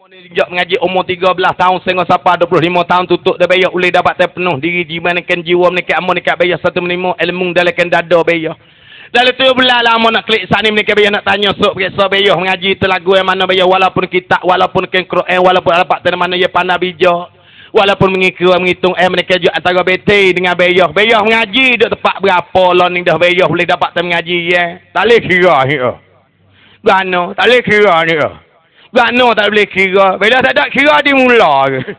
Dia mengaji umur 13 tahun sehingga sampai 25 tahun tutup dah bayar boleh dapat terpenuh diri jiwa nekan jiwa nekan amun nekan bayar satu menimo ilmu dalam dada bayar. Lalu tu belah lama nak klik sana nekan bayar nak tanya sok periksa bayar mengaji tu lagu yang mana bayar walaupun kitab walaupun ken Quran walaupun dapat ter mana ya pandai bijak walaupun menghitung mereka juga antara bete dengan bayar mengaji duk tempat berapa lah ni dah bayar boleh dapat ter mengaji ya. Tak boleh kira ni. Gano tak boleh kira ni. Gano tak boleh kira. Bila tak ada kira dia mula ke.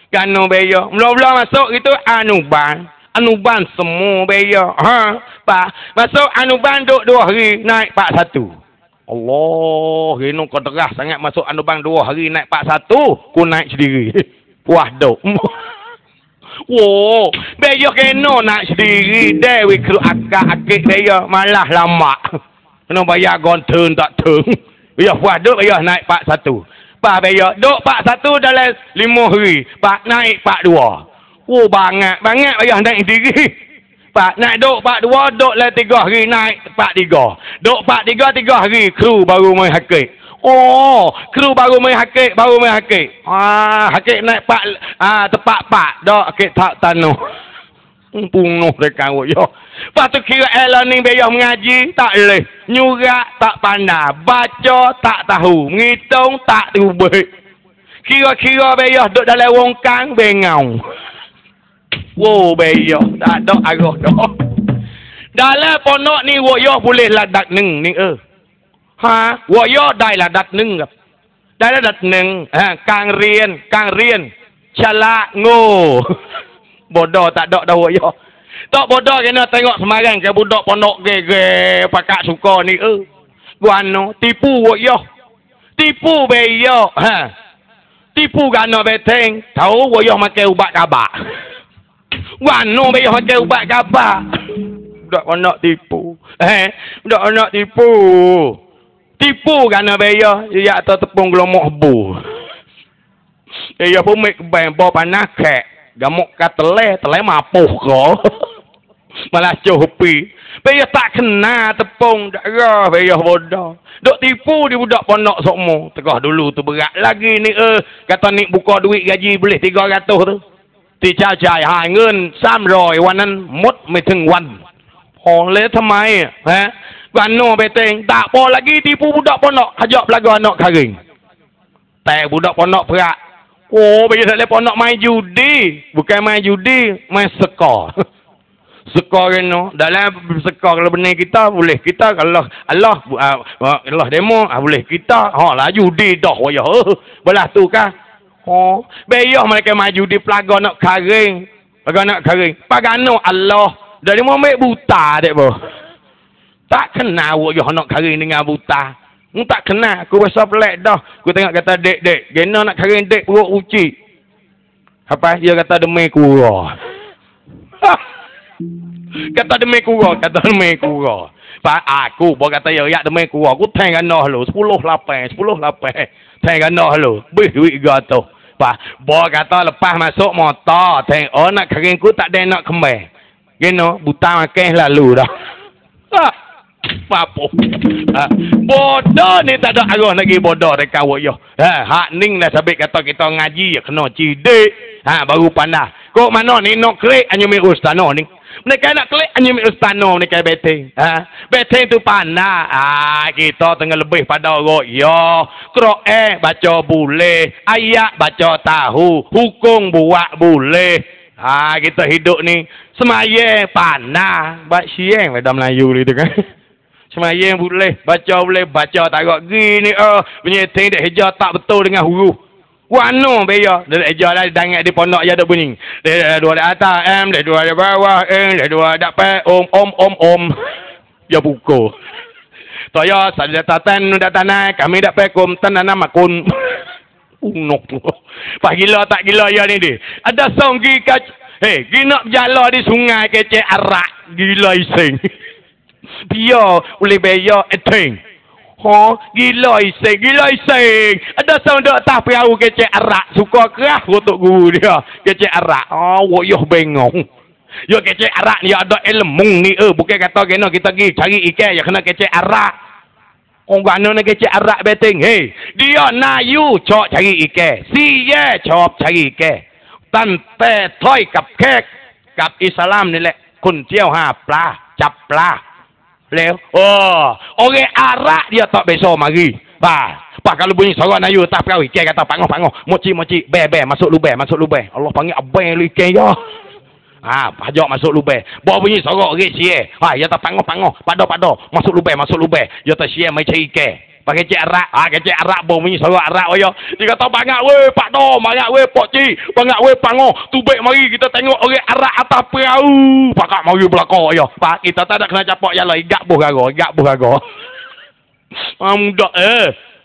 Gano bayar. Mula-mula masuk gitu anuban. Anuban semua bayar. Ha? Pak. Masuk anuban duk 2 hari naik Pak 1. Allah. Gino kau derah sangat masuk anuban 2 hari naik Pak 1. Ku naik sendiri. Puas duk. Wow. Bayar kena naik sendiri. Dewi kru akak-akik bayar. Malah lama. Kena bayar gonteng tak teng. Bayar puas duk bayar naik Pak 1. Pak bayar duk Pak 1 dalam 5 hari. Pak naik Pak 2. Oh banyak bayar naik diri. Pak naik duk Pak 2 duk dalam 3 hari naik Pak 3. Duk Pak 3 hari kru baru main hakik. Oh, kru baru main hakik. Hakik naik Pak tempat Pak duk hakik tak tanuh. Punuh dekat yo. Lepas tu kira learning bayar mengaji tak boleh. Nyurat tak pandai. Baca tak tahu. Ngitung tak terubik. Kira-kira bayar duduk dalam wongkang bengau. Wow bayar. Tak ada arah dah. Dalam pondok ni woyo boleh ladak neng ni Ha? Woyo dai ladak neng. Dai ladak neng. Kang Rian. Calak ngo. Bodoh tak ada dah woyo. Tak bodoh kena tengok semarang ke budak pondok ge pakak suka ni guano tipu woyo. Tipu beyo. Tipu gano beteng. Tahu woyo makan ubat kabak. Guano beyo makan ubat kabak. Budak pondok tipu. Budak pondok tipu. Tipu gano beyo ya atau tepung gelomok bu. Beyo pun mek bang bawa panas kek. Gamuk kat telai mapuh kau. Malah copi. Bayar tak kena tepung darah. Bayar bodoh. Duk tipu di budak pondok sokmo. Tegah dulu tu berat lagi ni kata ni buka duit gaji boleh 300 tu. Ti cai hai ngun 300 วันนั้นหมดไม่ถึงวันโอ้เลยทำไมวันโน่ไปเต็งtak apa lagi tipu budak pondok hajak belaga anak kering. Tak budak pondok perak. Oh, bila tak lepas nak main judi. Bukan main judi, main skor. Skor kena. Dalam skor kalau benar kita, boleh kita. Kalau Allah demo, boleh kita. Lah judi dah. Belah tu kah? Bayar mereka main judi pelaga nak kering. Pagano Allah. Dari mau ambil buta dek boh. Tak kenal nak kering dengan buta. Tak kenal. Aku rasa pelik dah. Aku tengok kata dek. Gena nak kering dek perut uci. Apa? Dia kata demi kura. Kata demi kura. Pak aku buat kata ya demi kura. Aku teng ganah lu. 10 lapang. Teng ganah lu. Bih duit gato. Pak buat kata lepas masuk motor. Teng nak kering ku tak ada nak kembali. Gena buta makan lalu dah. Apa? Bodoh ni tak ada arah lagi bodoh dekat woyo. Hak ning dah sabit kata kita ngaji kena cidik. Baru pandai. Kok mana ni nak klik hanya mi ustano ni. Mereka nak klik hanya mi ustano ni kai beteng. Beteng tu pandai. Kita tengah lebih pada royo. Quran baca boleh, ayat baca tahu, hukum buat boleh. Kita hidup ni semaya pandai. Bak siang pada Melayu ni tu kan. Semayang boleh, baca tak agak gini penyeting dek hijau tak betul dengan huruf. Wano beya, dek hijau dah dangat di pondok ya dak bunyi. Dek dua dak atas dek dua dak bawah dek dua dak pe om. Ya buku. Toya sada tatan dak tanah kami dak pe kum tanana makun. Unok. Pak gila tak gila ya ni dia. Ada song gi ginak berjalan di sungai kecek arak gila iseng. Dia boleh bayar eteng. Gila iseng. Ada sound dak tah perahu kecek arak. Suka kerah untuk guru dia. Kecek arak. Woyoh bengong. Yo kecek arak ni ada ilmu ni. Bukan kata kena kita pergi cari ikan. Ya kena kecek arak. Orang nak kecek arak beteng. Hey, dia nak you cok cari ikan. Si ye cop cari ikan. Tante toy kap kek. Kap Islam ni lek. Kun tiao ha plah. Cap plah. Leo. Oh. Orang arak dia tak besok mari. Pak kalau bunyi sorang ayu tak kau ikan kata pangoh. Moci. Be masuk lubang. Allah panggil abang lu ikan ya. Pajak masuk lubang. Bawa bunyi sorok rit sia. Ya tak pangoh. Pado. Masuk lubang. Ya tak sia mai cari ikan. Pakai cek arak. Kecek arak bawa bunyi sorok arak yo. Dia kata banyak weh pak do, banyak weh pok ci, banyak weh pangoh. Tubek mari kita tengok orang arak atas perahu. Pakak mari belakang yo. Pak kita tak ada kena capok jalan igak buh gago. Mudah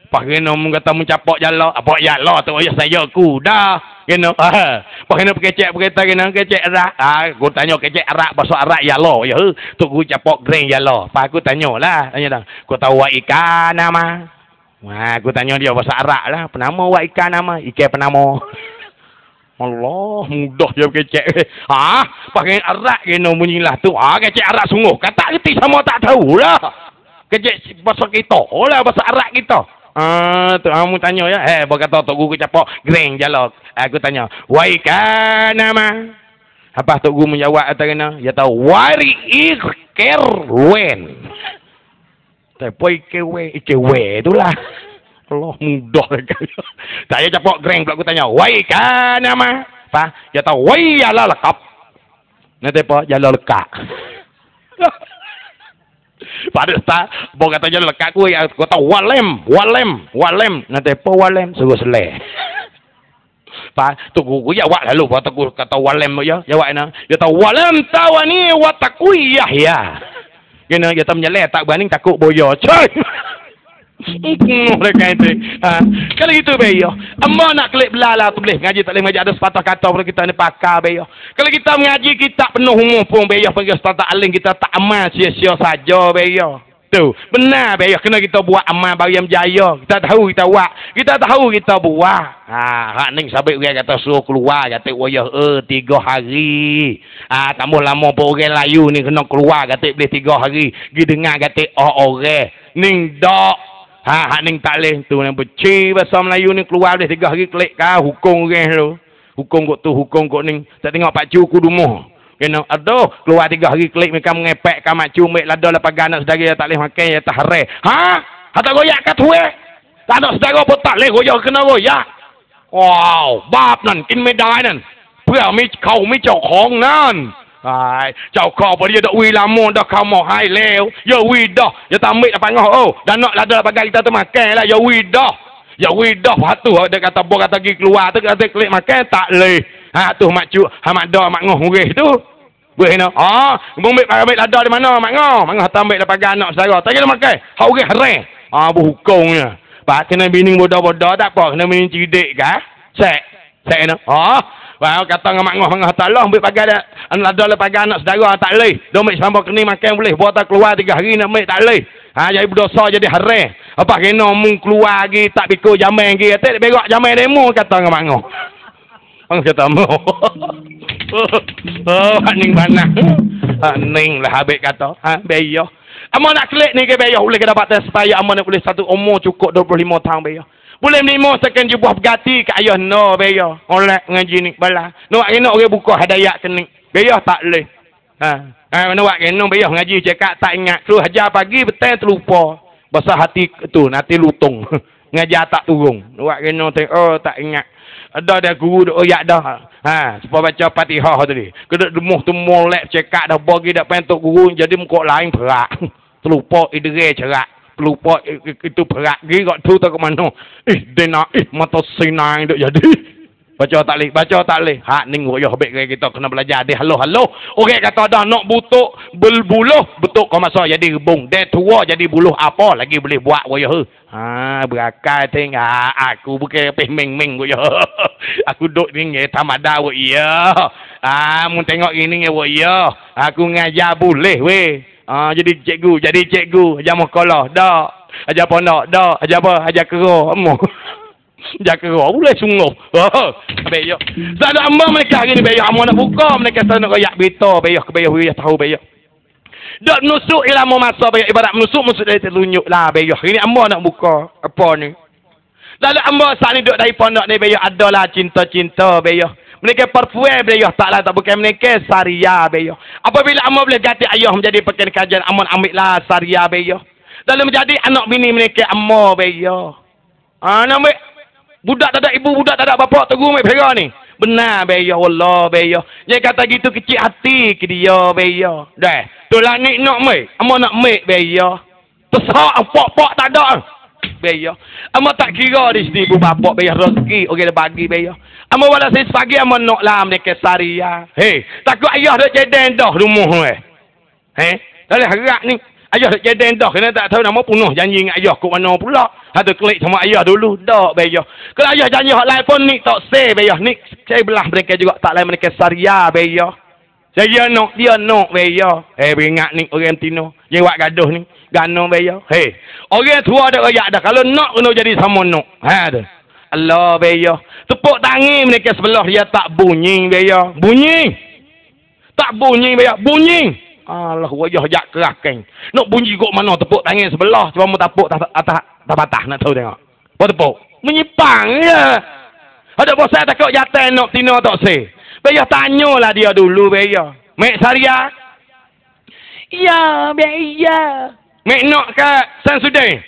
Pak kena kata mencapok jalan. Apa jalan tu ya saya kuda. Kena. Pak kena kecek berita kena kecek arak. Aku tanya kecek arak bahasa arak jalan ya. Tu aku capok greng jalan. Pak aku tanyalah, tanya dah. Aku tahu wa ikan nama. Aku tanya dia bahasa arak lah. Penama wa ikan nama. Ikan penama. Allah, mudah je kecek. Pakai arak kena bunyilah tu. Kecek arak sungguh. Kata reti sama tak tahulah. Kecek bahasa kita lah, bahasa arak kita. Tu kamu tanya ya. Berkata tok guru capok greng jalok. Aku tanya, "Wai kana ma?" Apa tok guru menjawab kata dia tahu, "Wari ikerwen." Tapi ikewe itulah. Allah mudah lagi. Saya capok greng pula aku tanya, "Wai kana ma?" Apa? Dia tahu, "Wai ala lekap." Nanti apa? Jala lekak. Pada tak, bawa kata jalan lekat aku kata walem. Nanti apa walem? Suruh seleh. Pak, tu guru jawab lalu kata walem ya. Jawab na. Dia tahu walem tawani wa taqwiyah ya. Kena dia tak menyeleh tak berani takut boyo. Coy. Mereka itu. Kalau itu beyo. Amma nak klik belala tu boleh. Ngaji tak boleh ngaji ada sepatah kata pada kita ni pakar beyo. Kalau kita mengaji kita penuh umur pun beyo panggil ustaz alim kita tak amal sia-sia saja beyo. Tu, benar beyo kena kita buat amal bagi yang jaya. Kita tahu kita buat. Kita tahu kita buat. Hak ning sabit orang kata suruh keluar kata wayah 3 hari. Kamu lama pun orang layu ni kena keluar kata boleh 3 hari. Gi dengar kata orang ning dak hak ning tak leh tu yang beci bahasa Melayu ni keluar boleh 3 hari klik hukum orang tu. Hukum kok ning tak tengok pak cu ku dumah. Kena aduh keluar 3 hari klik mereka mengepek ka mak cu mek lada lepas ganak sedara tak leh makan ya tak hare. Tak goyak kat tu tak ada sedara pun tak leh goyak kena goyak. Wow, bab nan kinไม่ได้นั่นเพื่อมีเขามีเจ้าของนั่นเจ้าของบ่ได้ดอกวีลามอนดอกเขาหมอให้แล้วอย่าวีดอกอย่าตามมิapa ngah dah nak lada bagai kita tu makan lah ya widah patu dia kata bos kata pergi keluar tu kata klik makan tak leh tu mak cuk mak dah mak ngoh urih tu boleh nak ambil lada di mana mak ngoh tak ambil dapat anak saudara tak kena makan hak urih haram berhukumnya pak kena bini bodoh-bodoh tak apa kena bini cidik kah sek nak wah kata dengan mak ngoh tak lah ambil pakai lada lepas anak saudara tak leh dia ambil sampai kena makan boleh buat tak keluar 3 hari nak ambil tak leh jadi berdosa jadi haram apa kena mung keluar lagi tak pikul jaman lagi tak berak jaman demo kata dengan mak ngoh kata mo ning mana ning lah habis kata beyo amo nak klik ni ke beyo boleh ke dapat supaya amo nak boleh satu umur cukup 25 tahun beyo boleh 5 second jubah berganti ke ayah no beyo oleh ngaji ni bala nak kena orang buka hadiah kening beyo tak leh nak kena beyo ngaji cakap tak ingat tu hajar pagi betul terlupa basah hati tu nanti lutung ngajar tak turun nak kena tak ingat ada dah guru dah oyak dah supaya baca Fatihah tadi kena demuh tu molek cekak dah bagi dak pentok guru jadi muka lain berat terlupa idere cerak terlupa itu berat gi kok tu tak ke mana dena mata sinai dak jadi baca tak leh hak ning royah baik kita kena belajar dia halo orang kata dah nak butuk berbuluh betul kau masa jadi rebung dia tua jadi buluh apa lagi boleh buat royah berakal ting aku bukan pemeng-meng royah aku duk ni tamada wo iya mun tengok gini wo iya aku ngajar boleh weh jadi cikgu ajar makalah dak ajar pondok dak ajar apa ajar kero jaga boleh sungguh beyo tak ada amma mereka hari ni beyo amma nak buka mereka tak nak royak berita beyo tahu beyo Dok menusuk ilmu masa bayar ibarat menusuk dari telunjuk lah bayar. Ini amba nak buka apa ni? Dalam amba saat ni duduk dari pondok ni bayar adalah cinta-cinta bayar. Mereka perfume bayar taklah tak bukan mereka saria bayar. Apabila amba boleh ganti ayah menjadi pekan kajian amun ambil lah saria bayar. Dalam menjadi anak bini mereka amba bayar. Nak ambil budak tak ada ibu, budak tak ada bapa tegur ambil pera ni. Benar bayar wallah bayar. Dia kata gitu kecil hati ke dia bayar. Dah. Tu lah ni nak mai. Amba nak mai bayar. Tersak pok-pok tak ada. Bayar. Amba tak kira di sini ibu bapa bayar rezeki orang bagi bayar. Amba wala saya sepagi amba nak lah mereka saria. Hei, takut ayah dak jadi dah rumah dah harap ni. Ayah dak jadi dah kena tak tahu nama penuh janji dengan ayah kok mana pula. Ada klik sama ayah dulu dak bayar. Kalau ayah janji hak lain pun ni tak say bayar. Ni saya belah mereka juga tak lain mereka saria bayar. Saya nak dia nak bayar. Beringat ni orang Tino. Dia buat gaduh ni. Gano bayar. Orang tua dak royak dah. Kalau nak kena jadi sama nak. Tu. Allah bayar. Tepuk tangan mereka sebelah dia tak bunyi bayar. Bunyi. Tak bunyi bayar. Bunyi. Allah wajah jak kerahkan. Nak bunyi kok mana tepuk tangan sebelah. Cuma mau tepuk atas batah nak tahu tengok. Apa tepuk? Menyipang je. Ada bosan takut jatuh nak Tino tak say. Bayar tanyalah dia dulu bayar. Mek Saria? Ya, bayar. Mek nak ke Samsudin?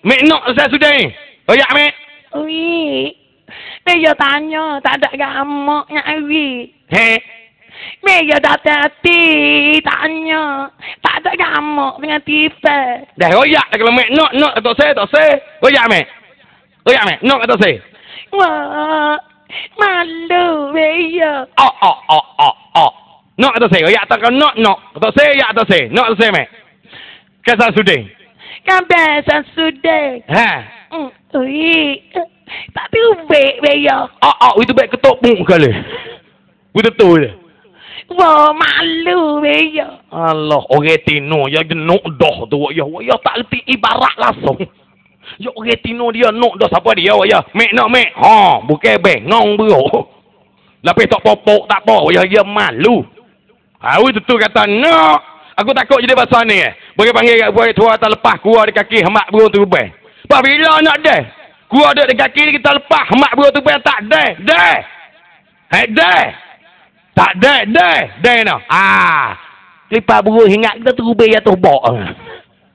Mek nak Samsudin? Royak mek? Ui. Bayar tanya, tak ada gamak nyari. Bayar datang hati, tanya. Tak ada gamak dengan tipe. Dah royak kalau mek nak tak say. Royak mek? Royak mek? Nak tak say? Wah, malu bayar. Nak atau saya? Ya tak nak. Atau saya ya atau saya? Nak atau saya mek? Kesan suding. Kan biasa sudah. Ui. Tak tubik bayar. Itu baik ketuk pun kali. Itu tu je. Wah, malu bayar. Allah, orang Tino ya genuk dah tu ya tak erti ibarat langsung. Ya orang Tino dia nok dah siapa dia ya. Mek nak mek. Bukan bengong bro. Lapis tak popok tak apa ya malu. Itu tu kata nak. Aku takut jadi bahasa ni Boleh panggil kat buat tua tak lepas kuah di kaki hemak burung tu bang. Pak bila nak dah. Kuah ada di kaki kita lepas hemak burung tu bang tak dah. Dah. Tak dah. Dah nak. Lipat burung hingat kita tu bang ya tu bok.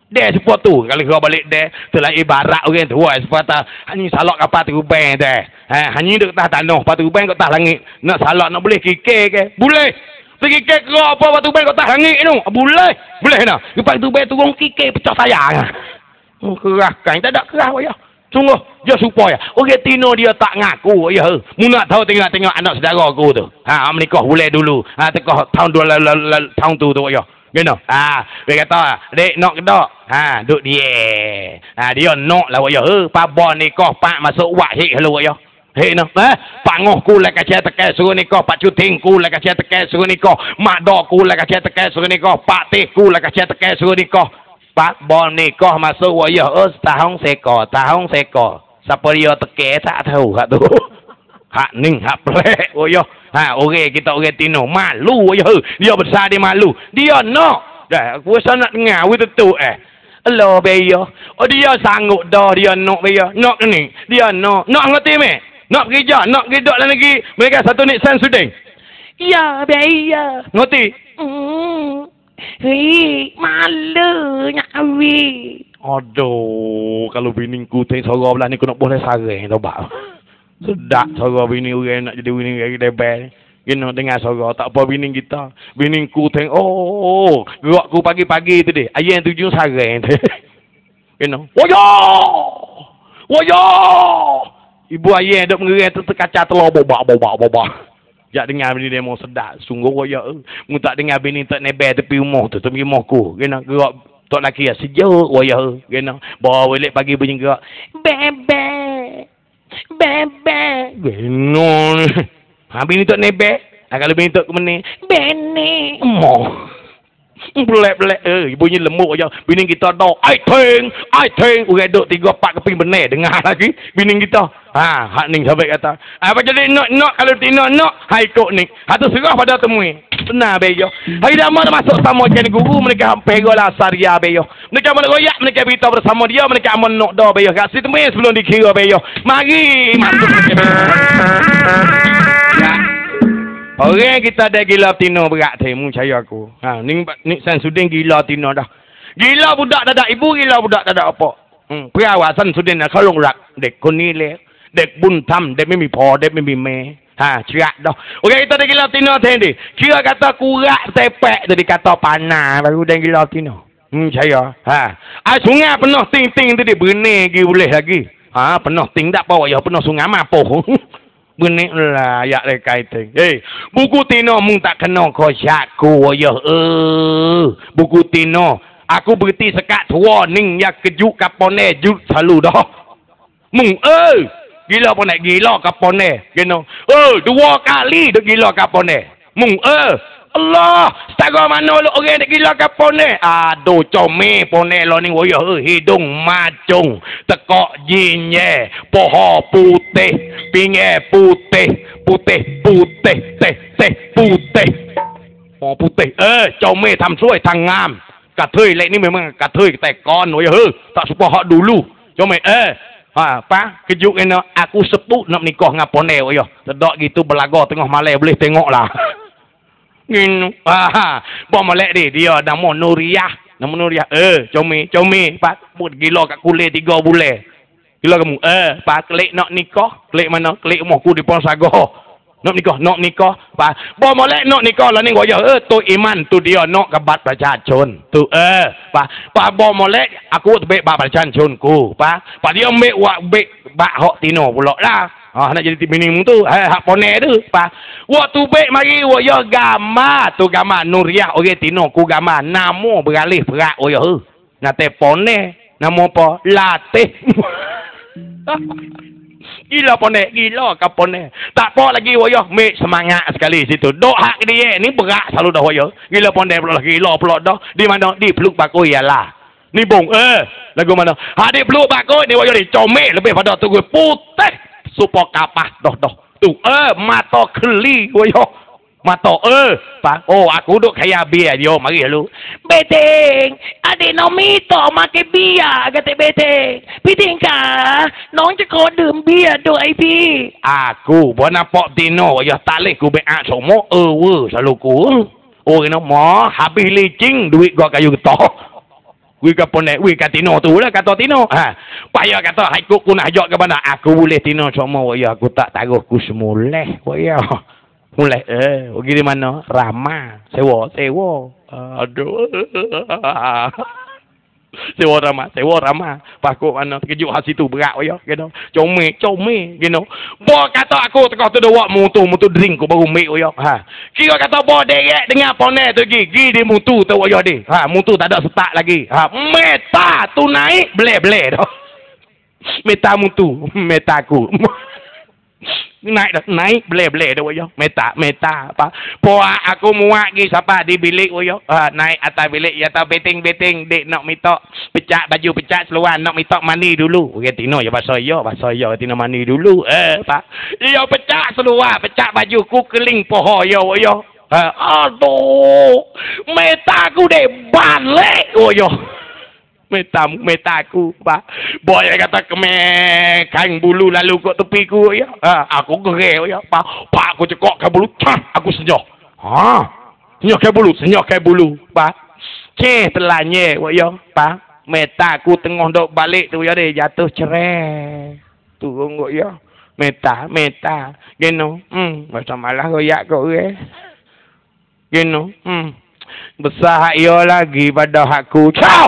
Dah sepuluh tu. Kalau kau balik dah. Itulah ibarat orang tua. Sepuluh hanya salak kapal tu bang dah. Hanya duduk atas tanah. Lepas tu bang kat atas langit. Nak salak nak boleh kikir ke? Boleh. Pergi kikir ke apa batu bang kat atas langit tu? Boleh. Boleh nak. Lepas tu bang turun kikir pecah sayang. Kerahkan. Tak ada kerah ya. Sungguh. Dia supaya. Orang Tino dia tak ngaku ya. Mu nak tahu tengok anak saudara aku tu. Menikah boleh dulu. Tekah tahun tahun tu ya. Gino. Dia kata, dek nak ke tak? Duk dia. Dia nak lah ya. Pabon nikah pak masuk wak hik halu ya. Hik no. Pak ngoh ku lah kacau tekai suruh nikah, pak cuting ku lah kacau tekai suruh nikah, mak dok ku lah kacau tekai suruh nikah, pak teh ku lah kacau tekai suruh nikah. Pak bon nikah masuk wak ya. Tahun seko. Siapa dia tekai tak tahu hak tu. Hak ning hak plek ya. Orang kita orang Tino malu ya. Dia besar dia malu. Dia nak. Dah aku rasa nak dengar itu tu Allah bayar. Dia sanggup dah dia nak bayar. Nak ni. Dia nak. Nak ngerti mek? Nak kerja, nak pergi dok lagi. Mereka satu ni sen suding. Ya bayar. Ngerti? Malu nyari. Aduh, kalau biningku tengok sorok belah ni aku nak boleh sarang tau bak. Sedap sorok bini orang nak jadi bini orang debel. Kena dengar sorok tak apa bini kita. Biningku tengok gerakku pagi-pagi tu deh. Ayah yang tujuh sarang tu. Kena. Woyo! Ibu ayah duk mengerai tu terkacau telur bobak. Jak dengar bini dia mau sedap. Sungguh woyo. Mu tak dengar bini tak nebel tepi rumah tu, tepi rumahku. Kena gerak tok laki sejuk woyo. Kena. Bawa balik pagi bunyi gerak. Bebe. Benon. Bini tak nebel. Kalau bini tak ke mana? Bini. Belek. Ibunya lemuk aja. Bini kita dah. Ai teng. Orang duk 3-4 keping benar. Dengar lagi. Bini kita. Hak ni sampai kata. Apa jadi nak kalau tidak nak. Hai kok ni. Hatu serah pada temui. Benar beyo. Hari dah mana masuk sama ikan guru mereka hampir lah saria beyo. Mereka mana goyak mereka beritahu bersama dia mereka aman nak dah beyo. Kat situ main sebelum dikira beyo. Mari masuk. Ya. Orang kita dah gila tino berat temu saya aku. Ha ni Samsudin gila tino dah. Gila budak dadak ibu gila budak dadak apa. Perawasan Samsudin nak kalung rak dekคนนี้แล้วเด็กบุญธรรมเด็กไม่มีพ่อเด็กไม่มีแม่cerak dah. Orang kita dah gila tino tendi. Kira kata kurak tepek tadi kata panah baru dah gila tino. Saya. Sungai penuh ting-ting tadi benih lagi boleh lagi. Penuh ting tak apa ya penuh sungai mapo. Benih lah ayat dekai ting. Buku tino mung tak kena kosakku ya. Buku tino aku berhenti sekat warning ya kejuk kapone juk selalu dah. Mung gila pun nak gila kapone, you know. 2 kali dah gila kapone. Mung Allah, setara mana lu orang nak gila kapone? Aduh, comel pone lo ni woyo hidung macung, tekak jinye, poho putih, pinggir putih, putih, putih. Oh putih. Comel tham suai thang ngam. Kathui lek ni memang kathui tekon woyo tak suka hak dulu. Comel Pak, kejuk ni aku sepuk nak nikah dengan ponel yo. Sedok gitu belaga tengah malam boleh tengoklah. Ngin. Bom molek dia nama Nuriah. Nama Nuriah. Comel, Pak, put gila kat kulit 3 bulan. Gila kamu. Pak, klik nak nikah, klik mana? Klik rumahku di Ponsago. Nak nikah. Pak, bom molek nak nikah lah ni goyo. Tu iman tu dia nak ke bat ประชาชน tu Pak bom molek aku tebek bat ประชาชนku. Pak dia ambil wak bek bak hok tino pula lah. Nak jadi bini mu tu. Hak pone tu. Pak. Wak tu bek mari goyo gambar tu gambar Nuriah orang tino ku gambar namo beralih perak goyo. Nate pone namo apa? Latih. Gila pone, gila kapone. Tak apa lagi woyo, mek semangat sekali situ. Dok hak dia ni berat selalu dah woyo. Gila pone pula gila pula dah. Di mana? Di peluk bakoi ialah. Ni bung lagu mana? Di peluk bakoi ni woyo ni comel lebih pada tu putih. Supaya kapah dah. Tu mata keli woyo. Mata Pak. Aku duk kaya biar dia mari lu. Beteng, adikน้องมีต่อมาแกเบียร์กันแต่เบเทงพี่ทิงขาน้องจะขอดื่มเบียร์ด้วยพี่ Aku buat nampak tino ya tak ku beak semua selalu ku. Kena mah habis licing duit gua kayu getok. Wi ka ponek wi ka tino tu lah kata tino. Payah kata haiku ku nak ajak ke mana aku boleh tino semua ya aku tak taruh ku semuleh ya. Mulai pergi di mana? Rama. Sewa. Aduh. Sewa Rama. Pakuk mana terkejut hal situ berat ya, gitu. Comel, gitu. Bo kata aku tengah tu dawak mutu drink ku baru ambil ya. Kira kata bo derek dengan pone tu gigi di mutu tu ya di. Mutu tak ada setak lagi. Meta tu naik bleh dah. Meta mutu, metaku. Naik bleh dah yo. Meta apa. Poa aku muak gi siapa di bilik yo. Naik atas bilik ya tahu beteng dek nak minta pecah baju pecah seluar nak minta mani dulu. Okey tino ya bahasa yo tino mani dulu. Pak. Yo pecah seluar, pecah baju ku keling poho yo. Aduh. Meta aku dek balik yo. Metaku Pak. Boy kata kemekang bulu lalu kok tepiku ya. Aku gerel ya. Pak aku cekok ke bulu. Aku senyok. Senyok ke bulu. Pak. Telanye ya. Pak. Metaku tengah dok balik tu ya deh jatuh cerai. Tu kok ya. Meta. Geno. Masa malah goyak kok Geno. Besar hak yo lagi pada hakku. Ciao.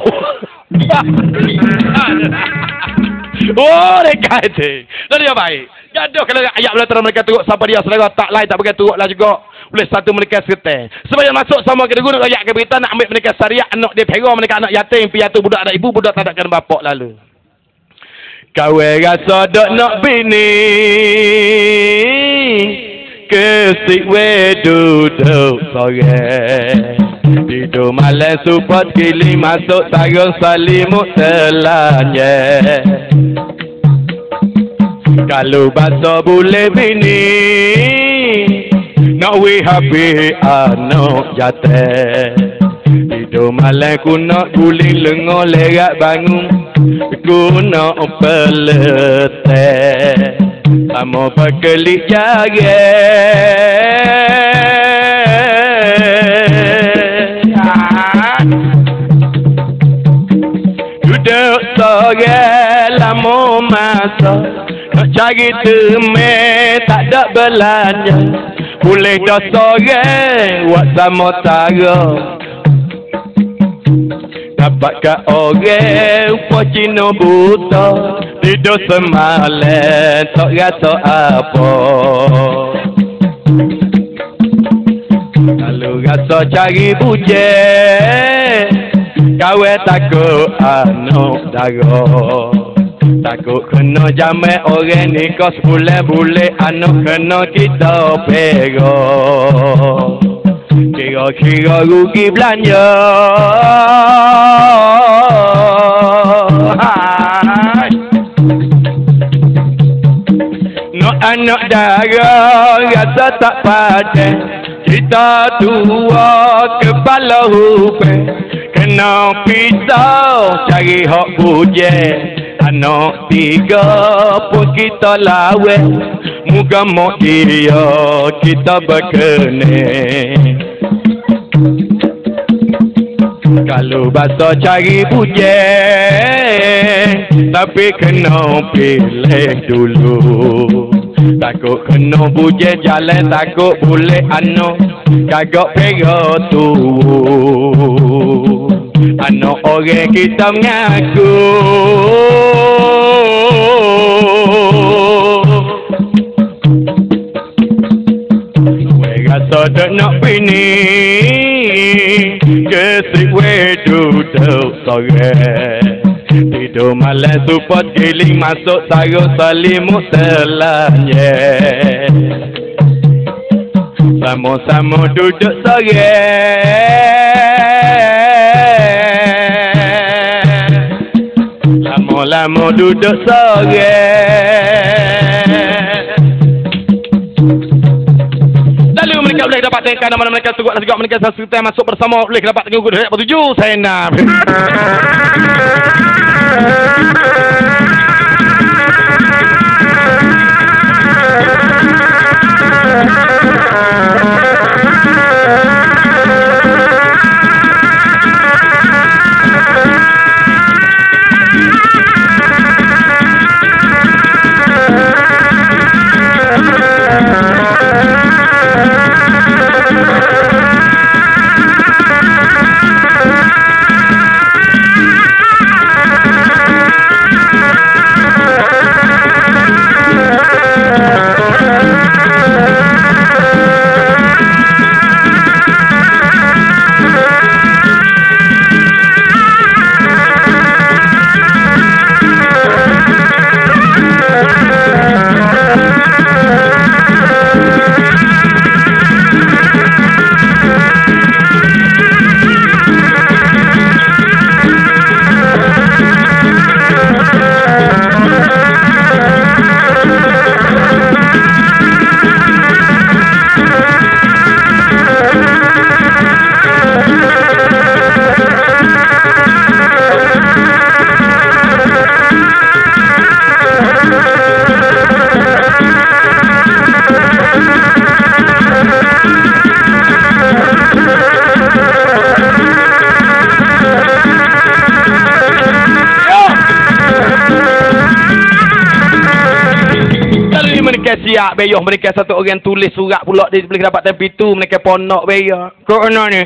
Dekat tu. Lalu dia baik. Jadi kalau ayat belakang mereka turut sampai dia selera tak lain tak pakai turut lah juga. Boleh satu mereka seketai. Sebab masuk sama ke guna ayat ke berita nak ambil mereka syariat anak dia pera mereka anak yatim piatu budak ada ibu budak tak ada kena bapak lalu. Kau rasa dok nak bini kesik we duduk sore. Tidur malam support kili masuk sarung salimut telanya. Kalau bahasa boleh bini nak we habis anak jatuh. Tidur malam ku nak guling lengo lerak bangun. Ku nak peletih amo pakelik jage. Duduk sore lama masa nak cari temen tak ada belanja. Boleh dah sore buat sama tara. Dapatkah orang upah Cina buta tidur semalam tak rasa apa. Kalau rasa cari bujang kawan takut anak dara. Takut kena jamai orang ni kau sebulan-bulan anak kena kita pegang. Kira-kira rugi belanja. Nak anak dara rasa tak padan. Kita tua kepala hupeng. Kena pisau cari hak bujang. Anak tiga pun kita lawan. Muka mak dia kita berkening. Kalau bahasa cari bujang tapi kena pilih dulu. Takut kena bujang jalan takut boleh anak kagak pegang tu. Anak orang kita mengaku rasa tak nak bini kesrik we duduk sore. Tidur malam support giling masuk sarung selimut telanya. Sama-sama duduk sore. Lama-lama duduk sore. Lalu mereka boleh dapat tengok nama mereka juga dan juga mereka sesuatu masuk bersama boleh dapat tengok guru dari bertuju saya nak. Siap beyoh mereka satu orang tulis surat pula dia boleh dapat tempi tu mereka ponok beyoh. Corona ni.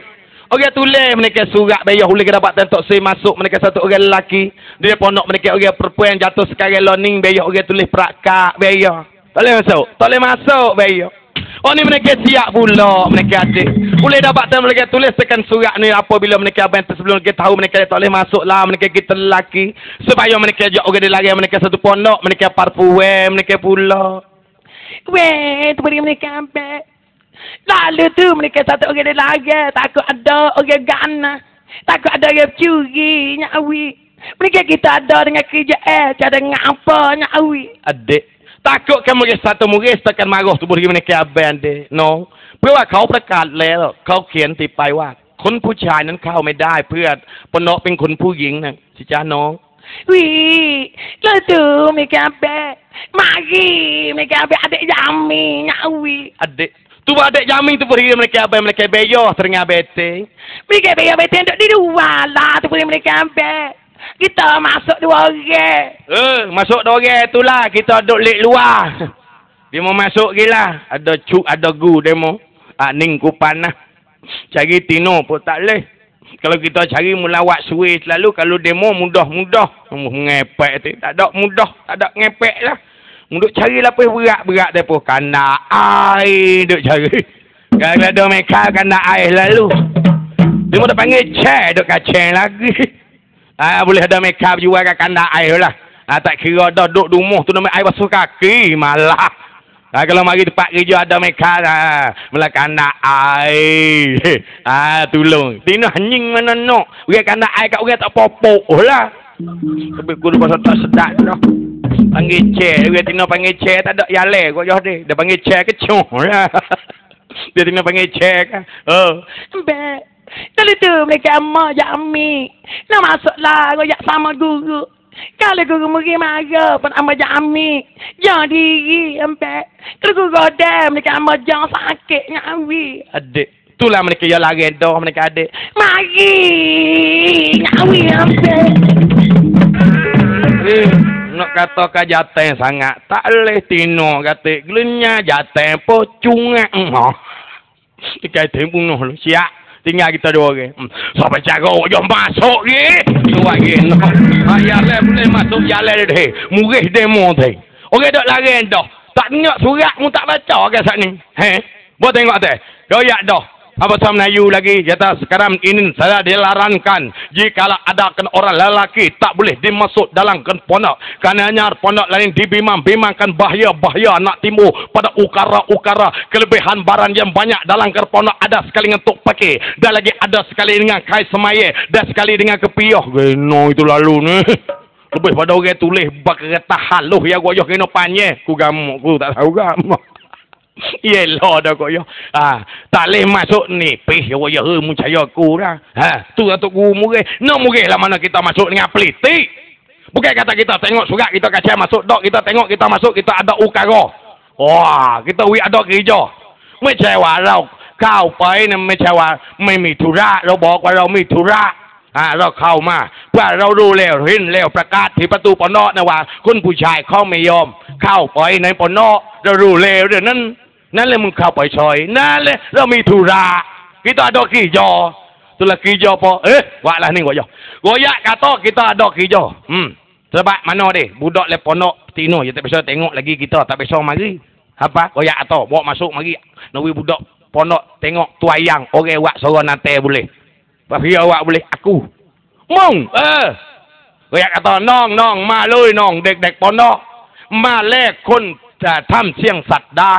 Orang tulis mereka surat beyoh boleh dapat tentok saya masuk mereka satu orang lelaki. Dia ponok mereka orang perempuan jatuh sekarang learning beyoh orang tulis perakak beyoh. Tak boleh masuk. Tak boleh masuk beyoh. Oh ni mereka siap pula mereka adik. Boleh dapat mereka tulis tekan surat ni apabila mereka bantu sebelum mereka tahu mereka tak boleh masuk lah mereka kita lelaki. Supaya mereka ajak orang dia lari mereka satu ponok mereka parfuem mereka pula. Weh, tu beri mereka ambil. Lalu tu mereka satu orang dia lari. Takut ada orang gana. Takut ada orang curi, nyawi. Mereka kita ada dengan kerja cara dengan apa, nyawi. Adik, Takut kan murid satu murid takkan marah tu bagi mereka abangเด้ น้อง เพื่อว่าเขาประกาศแล้วเขาเขียนติดไปว่าคนผู้ชายนั้นเข้าไม่ได้เพื่อปนเป็นคนผู้หญิงนะสิจ้าน้อง Wi, letu mereka be. Mari mereka be adik Yami nyawi. Adik tu adik jamin tu beri mereka abang mereka beyo teringat bete. Mereka be be duduk di luar lah tu boleh mereka be. Kita masuk dua orang. Masuk dua orang tu lah kita duduk lek luar. Dia mau masuk gila. Ada cuk ada gu demo. Ning kupan lah. Cari tino pun tak leh. Kalau kita cari melawat suai selalu kalau demo mudah-mudah. Ngepek tu. Tak ada mudah. Tak ada ngepek lah. Duk cari lapis berat-berat dia pun. Kena air duk cari. Kalau ada mereka kena air lalu. Dia mau panggil cek duk kacang lagi. Boleh ada mereka jual kat kanda air lah. Tak kira dah duduk rumah tu nama air basuh kaki malah. Kalau mari tempat kerja ada mereka malah kanda air. Tolong. Tina nying mana nak. Orang kanda air kat orang tak popok lah. Tapi guru pasal tak sedap dah. Panggil cek. Orang Tina panggil cek tak ada yale kau jah dia. Dia panggil cek kecoh lah. Dia Tina panggil cek kan. Be. Kalau tu mereka mau Yami. Nak masuklah royak sama guru. Kalau guru mungkin marah pun sama Yami. Jangan diri sampai. Kalau guru ada mereka mau jangan sakit nyawi. Adik. Itulah mereka yang lari dah mereka adik. Mari nyawi sampai. Nak kata ka jateng sangat. Tak boleh tino kata. Gelenya jateng pocungan. Ikai tembunuh lu. Siap. Tinggal kita dua orang. Sampai cara jom masuk ye. Dua lagi. Yalah boleh masuk jalan dia. Murih demo tu. Orang dak lari dah. Tak tengok surat mu tak baca ke sat ni. Buat tengok teh. Doyak dah. Apa sama Melayu lagi kata sekarang ini saya dilarangkan jika ada orang lelaki tak boleh dimasuk dalam pondok kerana pondok lain dibimbangkan bahaya nak timbul pada ukara-ukara kelebihan barang yang banyak dalam pondok ada sekali untuk pakai dan lagi ada sekali dengan kais semaya dan sekali dengan kepiah geno itu lalu ni lebih pada orang tulis bak kata haluh ya goyoh kena panye ku gamuk ku tak tahu gamuk. Yelah dah kok ya. Tak boleh masuk ni. Pih ya mu caya aku dah. Tu atuk guru murid. No murid lah mana kita masuk dengan politik. Bukan kata kita tengok surat kita kacau masuk dok kita tengok kita masuk kita ada ukara. Wah, kita wi ada kerja. ไม่ใช่ว่าเราเข้าไปนะไม่ใช่ว่าไม่มีธุระเราบอกว่าเรามีธุระเราเข้ามาเพื่อเรารู้แล้วเห็นแล้วประกาศที่ประตูปนอนะว่าคนผู้ชายเขาไม่ยอมเข้าไปในปนอเรารู้แล้วเดี๋ยวนั้นนั่นเลยมึงเข้าไปซอยนั่นเลยเรามีธุระ kita ada kerja itulah kerja apa waklah ni goyak kata kita ada kerja sebab mana deh budak le ponok tino je tak bisa tengok lagi kita tak bisa mari apa goyak atau bawa masuk mari nawi budak ponok tengok tuayang orang wak sorang nate boleh tapi awak boleh aku mong goyak kata nong maเลยน้องเด็กๆปอนอกมาแลกคนจะทำเสี่ยงสัตว์ได้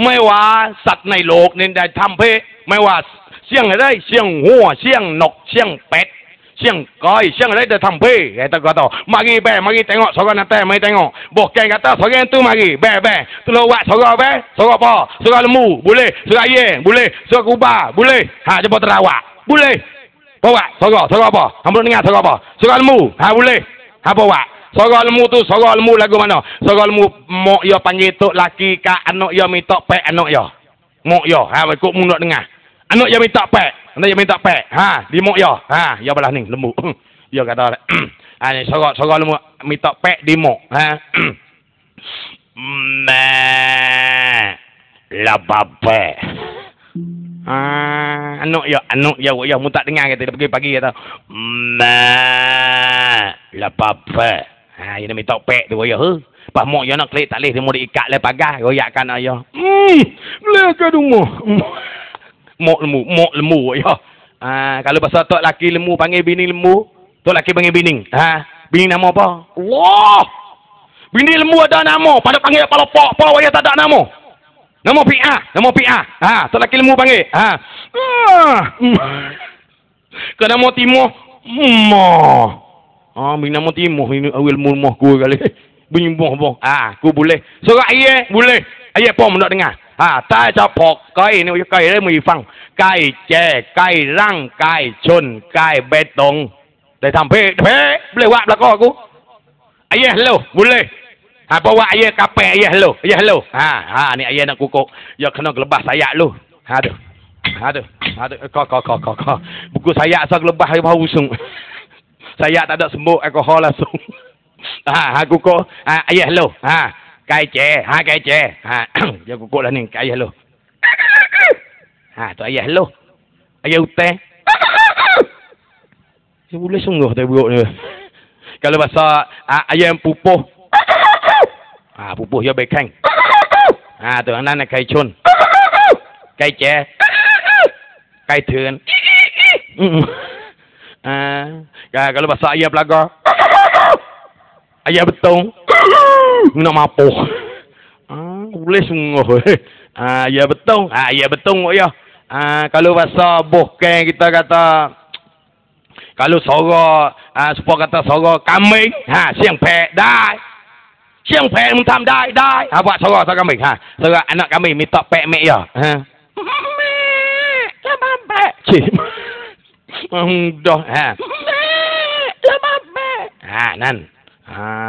ไม่ว่าสัตว์ในโลกนี่ได้ทำเพไม่ว่าเสี่ยงอะไรเสี่ยงหัวเสี่ยงนกเสี่ยงเป็ดเสี่ยงก้อยเสี่ยงอะไรได้ทำเพไอ้ตะกอตmari mari tengok sorang nate mari tengok bukan kata sorang tu mari tu lo wak sorang sorang apa sorang lembu boleh sorang ayam boleh sorang kubah boleh cepat terawak boleh bawa sorang apa hamba dengar sorang apa sorang lembu boleh bawa sorang lembu tu sorang lembu lagu mana sorang lembu mok yo panggil tok laki ka anak yo minta pek anak yo mok yo kok mu nak dengar anak yo minta pek anak yo minta pek di mok yo yo belah ni lembu yo kata ni sorang lembu minta pek di mok la bape anak ya mu tak dengar kata pagi kata la bape ini minta pek tu ya pas mok yo nak klik tak leh dia mau diikat le pagar goyakkan ayah le ke rumah mok lembu ya kalau pasal tok laki lembu panggil bini lembu tok laki panggil bini bini nama apa wah bini lembu ada nama pada panggil kepala pok waya tak ada nama nama pi'ah tok laki lembu panggil ke nama timur bini nama timur ini awil lembu kali bunyi boh. Aku boleh. Sorak ayah boleh. Ayah pun nak dengar. Tai capok kai ni kaiได้มีฟังไก่แจไก่ร่างไก่ชนไก่เบตงได้ทำเพboleh buat belakang aku. Ayah hello boleh. Bawa ayah kapal ayah hello. Ni ayah nak kukuk. Ya kena gelebah sayak lu. Aduh. Kau. Buku sayak asal gelebah bau busung. Sayak tak ada sembuh alkohol langsung. Aku kok ayah hello. Kai che. Dia kukuk lah ni ayah hello. Tu ayah hello. Ayah utang. Dia boleh sungguh tak buruk ni. Kalau bahasa ayam pupuh. Pupuh ya bekeng. Tu anak nak kai chun. Kai che. Kai thun. Kalau bahasa ayam pelaga. Ayam betung. Nak mapuh. Boleh sungguh. Ayam betung. Ayam betung ya. Kalau bahasa bokeng kita kata kalau sorok supaya kata sorok kambing siang pek dai siang pek mun tham dai buat sorok kambing sorok anak kambing minta pek mek ya mek sama pek cik dah sama pek nan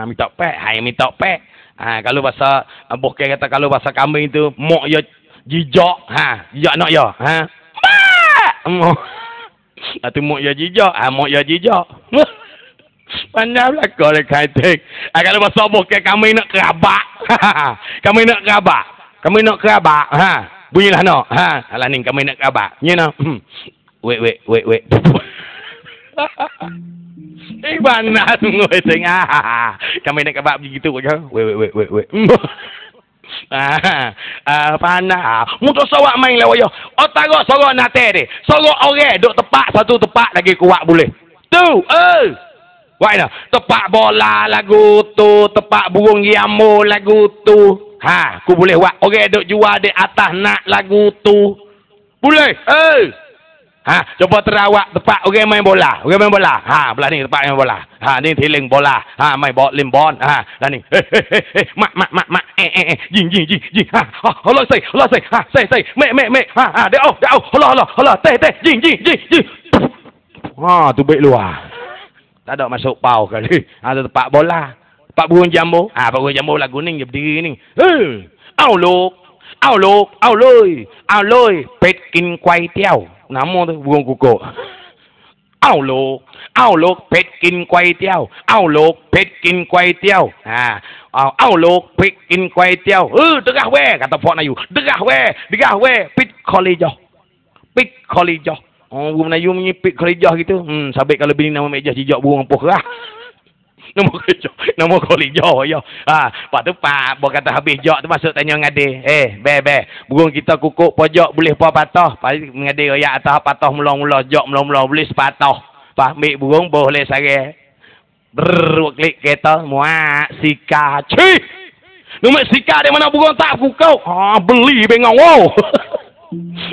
minta pek kalau bahasa bokeh kata kalau bahasa kambing itu mok ya jijak jijak nak ya mak tu mok ya jijak pandai lah kau le kaitek kalau bahasa bokeh kambing nak kerabak kambing nak kerabak bunyilah no alah ni kambing nak kerabak ni no wait mana tunggu tengah kami nak kebab begitu je wait panah mudah sawak main lah waya otak sorok nate dia sorok orang duk tepak satu tepak lagi kuat boleh tu why nah tepak bola lagu tu tepak burung yamo lagu tu aku boleh buat orang duk jual di atas nak lagu tu boleh coba terawak tepak orang main bola. Belah ni tepak main bola. Ni tiling bola. Main bola limbon. Dah ni. Mak. Jing. Allah say. Mek. Dau. Allah. Teh. Jing. Tu baik luar. Tak ada masuk pau kali. Tu tepak bola. Tepak burung jambu. Pak burung jambu lagu ni dia berdiri ni. Ao loi. Pet kin kwai tiao. Nama tu burung kukuk. Ao lok pet kin kwai tiao. Ao lok pet kin kwai tiao. Ao lok pet kin kwai tiao. Degah we kata Pok Melayu. Degah we pit kolejah. Burung Melayu punya pit kolejah gitu. Sabit kalau bini nama meja jijak burung empuh lah. Nama kolejah ya. Pak tu pak bo kata habis jak tu masuk tanya ngade. Be. Burung kita kukuk pojok boleh pa patah. Pak ngade royak atas patah mula-mula jak mula-mula boleh sepatah. Pak ambil burung boleh sare. Klik kereta muak sika. Cih. Nombor sika di mana burung tak kukuk. Beli bengong wow.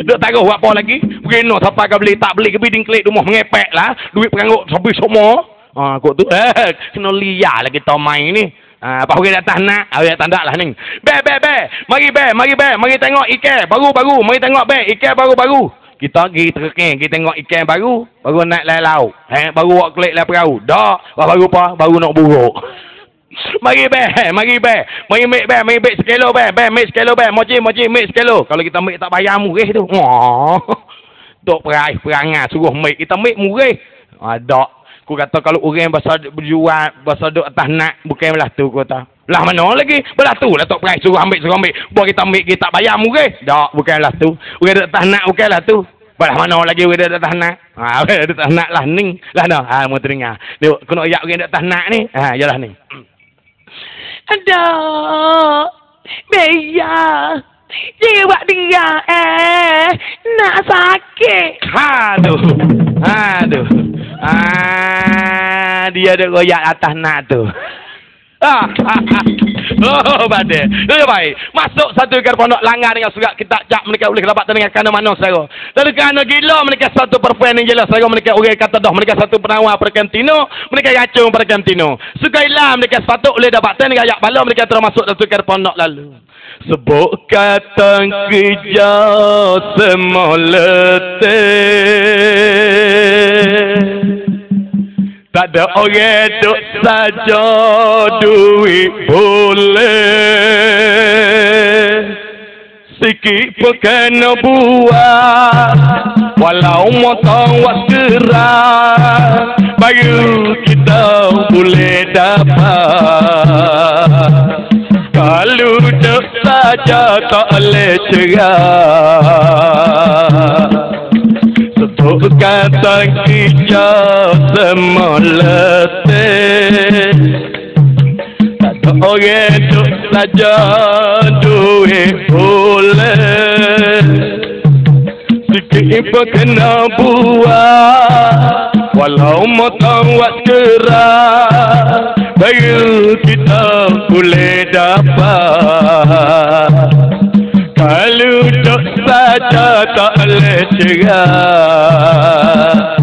Dia taruh buat apa lagi? Begini tak beli tak beli ke biding klik rumah mengepek lah. Duit peranggut habis semua. Kok tu kena liar lagi tau main ni. Pak pergi atas nak, awak tanda lah ni. Be. Mari tengok ikan baru. Mari tengok ikan baru. Kita pergi terkeng, kita tengok ikan baru naik lai laut. Baru buat klik lai perahu. Dak, baru apa? Baru nak buruk. Mari mek sekilo mek sekilo moci mek sekilo. Kalau kita mek tak bayar murih tu. Dok perangai suruh mek, kita mek murih. Dak. Aku kata kalau orang berjual bahasa duk atas nak bukan belah tu aku kata. Lah mana lagi? Belah tu lah tok price suruh ambil. Buat kita ambil kita tak bayar murih. Tak, bukan belah tu. Orang duk atas nak bukan lah tu. Belah mana lagi orang duk atas nak? Orang duk atas nak lah ni. Lah dah. Mau teringat. Tengok kena ayak orang duk atas nak ni. Yalah ni. Aduh. Beya. Jiwa dia nak sakit. Aduh. Dia ada goyak atas nak tu. Oh, badai. Ya baik. Masuk satu ikan pondok langgar dengan surat kitab cap mereka boleh kelabat dengan kana mana saya. Lalu kerana gila mereka satu perpen yang jelas saya mereka orang kata dah mereka satu penawar perkantino, mereka racun perkantino. Sukailah mereka sepatut boleh dapat dengan ayak bala mereka termasuk satu ikan pondok lalu. Sebut kata kerja semolete. Tak ada orang duk saja duit boleh. Sikit pun kena buat walau motong waskeran baru kita boleh dapat. Kalau duk saja tak boleh cerah. Sebut kata kerja semolete. Tak ada orang duk saja duit boleh. Sikit pun kena buat walau motong waskeran baru kita boleh dapat. Kalau duk saja tak boleh cerah.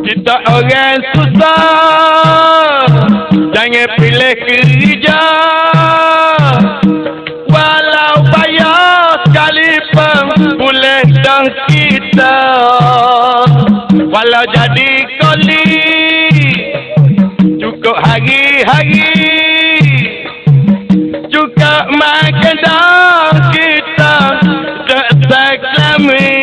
Kita orang susah, jangan pilih kerja. Walau bayar sekalipun boleh dan kita. Walau jadi koli cukup hari-hari. Juga makan dah kita tak saklami.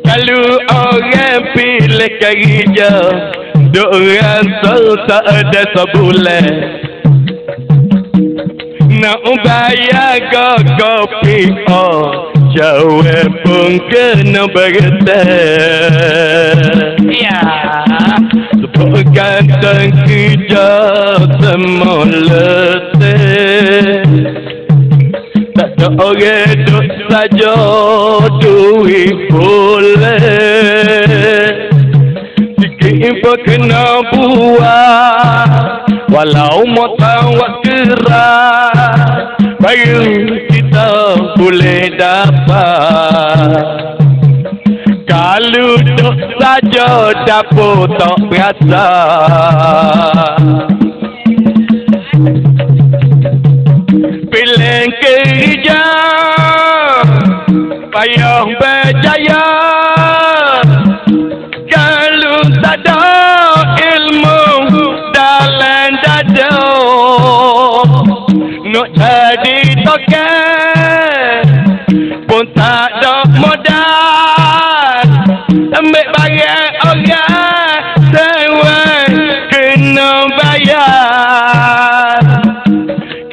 Kalau orang pilih kerja, duk rasa tak ada sebulan. Nak bayar kopi, oh jawab pun kena bergetar. Ya. Sebut kata kerja semolete. Tak ada orang duk saja duit boleh. Sikit pun kena buat walau motong waskeran baru kita boleh dapat. Kalau duk saja dapur tak berasa. Pilih kerja payah berjaya. Kalau tak ada ilmu dalam dada, nak jadi token pun tak ada modal. Ambil barang orang sewa kena bayar.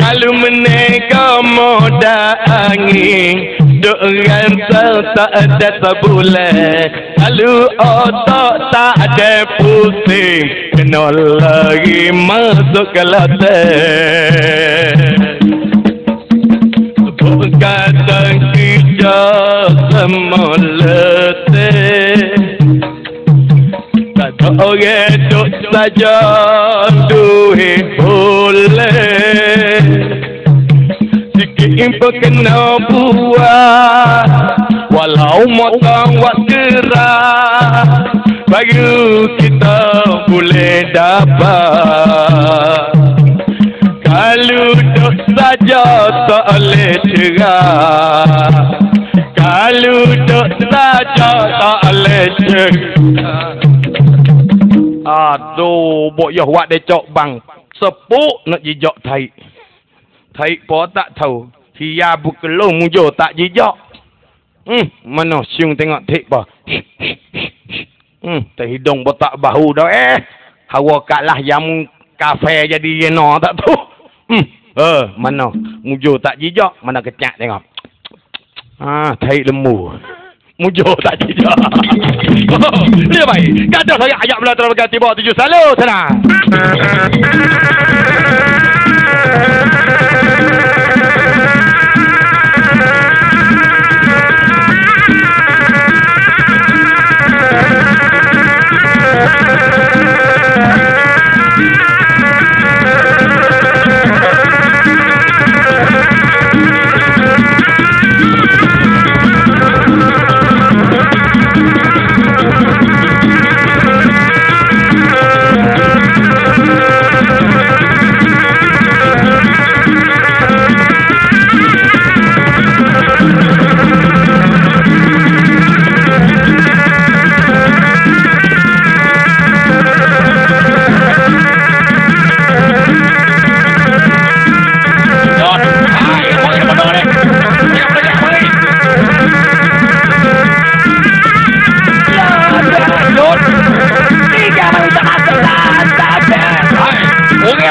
Kalau menega modal angin duk rantai tak ada sebulan. Kalau otak tak ada pusing kena lagi masuk ke latih. Sebut kata kerja semolete. Tak ada orang duk saja duit boleh. Sikit pun kena buat walau motong waskeran baru kita boleh dapat. Kalau duk saja tak boleh cerah. Kalau duk saja tak boleh cerah. Aduh, bok yah wak decok bang. Sepuk nak jijak taik. Taik po tak tahu. Hia bukelung mujur tak jijak. Mana siung tengok taik po. Tak hidung po tak bahu dah Hawa kaklah jamu kafe jadi yena tak tahu. Mana mujur tak jijak, mana kecak tengok. Taik lembu. Mujur tak jijak. Dia baik. Kata saya ayat belah terbagai tiba 7 salut sana.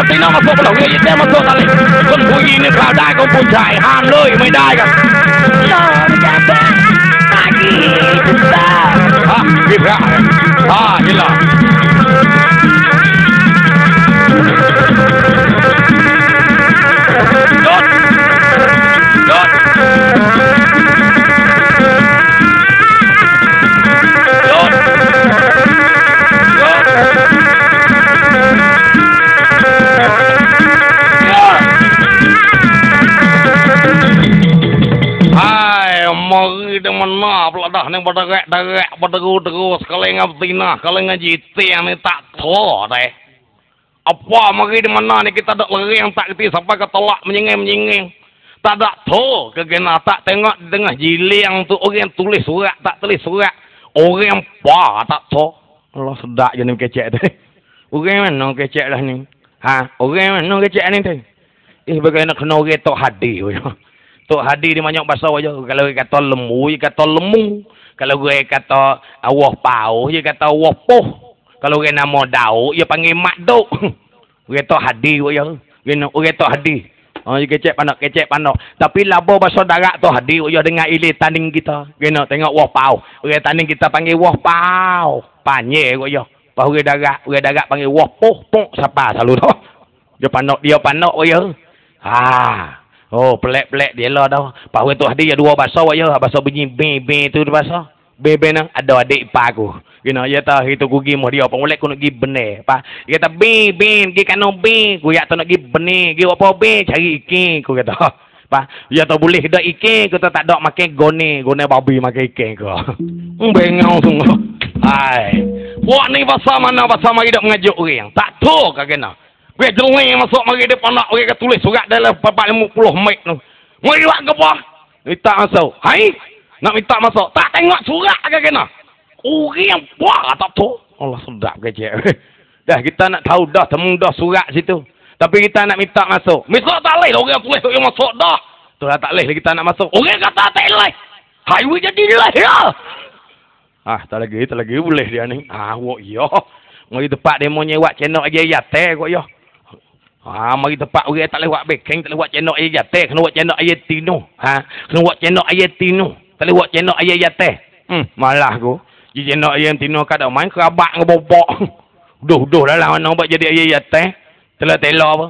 ตีน้องมาส่งเราเงี้ยแต่มาส่งอะไรคนผู้หญิงเนี่ยข่าวได้ก็ผู้ชายห้ามเลยไม่ได้กัน No, ya ve. Aquí está. ฮะพี่พระนี่ล่ะหยุดหยุดมันน่าประดับในบัตรแกะบัตรกูsekali ngapain sekali ngajiti yang ni tak tahu deh apa mungkin di mana ni kita ada lagi yang tak kerti sampai ketolak menyengeng tak ada tahu kegena tak tengok di tengah jili yang tu orang tulis surat tak tulis surat orang apa tak tahu Allah sedak je ni kecek deh orang mana kecek lah ni orang mana kecek ni tu bagaimana kena orang tok hadir Tok hadir di banyak bahasa aja. Kalau dia kata lemu, dia kata lemu. Kalau dia kata awah pau, dia kata awah poh. Kalau dia nama dauk, dia panggil mak dauk. Dia tok hadir aja. Dia tok hadir. Dia kecek panak. Tapi labo bahasa darat tok hadir aja dengan ilir tanding kita. Dia tengok wah pau. Dia tanding kita panggil wah pau. Panye aja. Pau dia darat panggil wah poh. Poh siapa selalu tu. Dia panak aja. Oh, pelak-pelak dia lah dah. Pak Wen tu hadir dua bahasa aja. Bahasa bunyi be tu bahasa. Be nang ada adik ipar aku. Dia tahu itu aku pergi mau dia. Pemulai aku nak pergi benar. Dia kata be, pergi kano be. Aku tak nak pergi benar. Pergi apa be? Cari ikan. Aku kata. Dia tahu boleh dah ikan. Aku tak ada makan gone babi makan ikan aku. Bengau sungguh. Hai. Buat ni bahasa mana bahasa mari dak mengajuk orang. Tak tahu kagena. Gue jeleng masuk mari depan nak mereka tulis surat dalam 50 mik tu. Mari buat ke apa? Minta masuk. Hai. Nak minta masuk. Tak tengok surat ke kena. Orang apa tak tahu. Allah sedap kecek. Dah kita nak tahu dah temu dah surat situ. Tapi kita nak minta masuk. Misal tak leh orang tulis yang masuk dah. Tu dah tak leh kita nak masuk. Orang kata tak leh. Hai we jadi leh ya. Tak lagi boleh dia ni. Wak ya. Mari tempat dia mau nyewa channel aja ya teh kok ya. Mari tempat orang tak lewat backing, tak lewat channel ayat teh, kena buat channel ayat tino. Kena buat channel ayat tino. Tak lewat channel ayat teh. Malah aku. Di channel ayat tino kada main kerabat ngebobok. Duh dalam mana buat jadi ayat teh. Tela apa?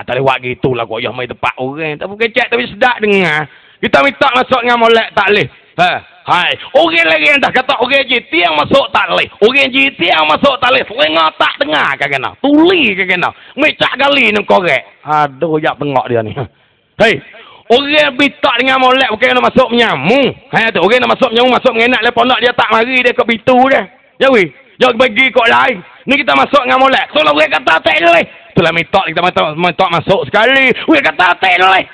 Tak lewat gitulah kok ya mari tempat orang. Tak kecek tapi sedap dengar. Kita minta masuk dengan molek tak leh. Hai, orang lagi yang dah kata orang GT yang masuk tak leh. Orang GT yang masuk tak leh. Selengah tak dengar kagena. Tuli kagena. Mecak kali ni korek. Aduh, jak tengok dia ni. Hei, orang bitak dengan molek bukan nak masuk menyamu. Hai tu, orang nak masuk menyamu, masuk mengenak lepas nak dia tak mari dia ke bitu dia. Ya weh, jangan bagi kok lain. Ni kita masuk dengan molek. Kalau orang kata tak leh. Itulah mitak kita minta masuk sekali. Orang kata tak leh.